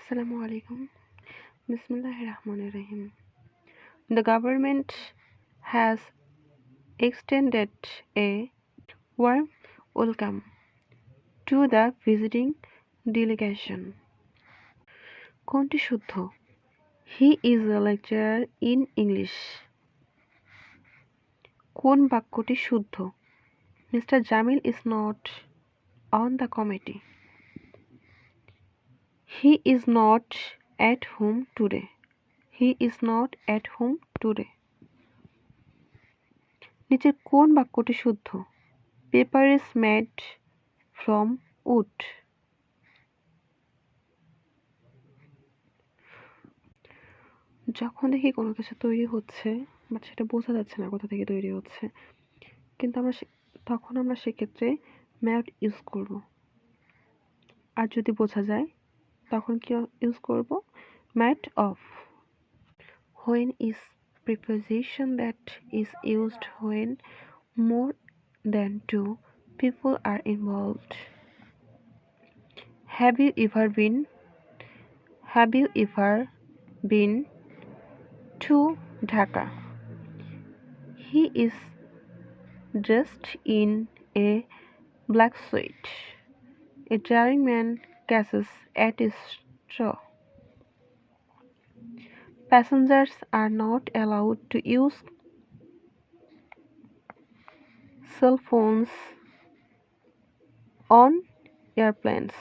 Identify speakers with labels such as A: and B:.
A: Assalamu alaikum. Bismillahirrahmanirrahim. The government has extended a warm welcome to the visiting delegation. কোনটি শুদ্ধ? He is a lecturer in English. কোন বাক্যটি শুদ্ধ? Mr. Jamil is not on the committee. He is not at home today. He is not at home today. নিচের কোন বাক্যটি শুদ্ধ? Paper is made from wood. যখন দেখি কোনো কিছু তৈরি হচ্ছে বাট সেটা বোঝা যাচ্ছে না কোথা থেকে তৈরি হচ্ছে, কিন্তু তখন আমরা সেক্ষেত্রে ম্যাড ইউজ করব। আর যদি বোঝা যায় তখন কি ইউজ করব? Mad of. When is preposition that is used when more than two people are involved. Have you ever been to Dhaka? He is dressed in a black suit. A daring man catches at a straw. Passengers are not allowed to use cell phones on airplanes.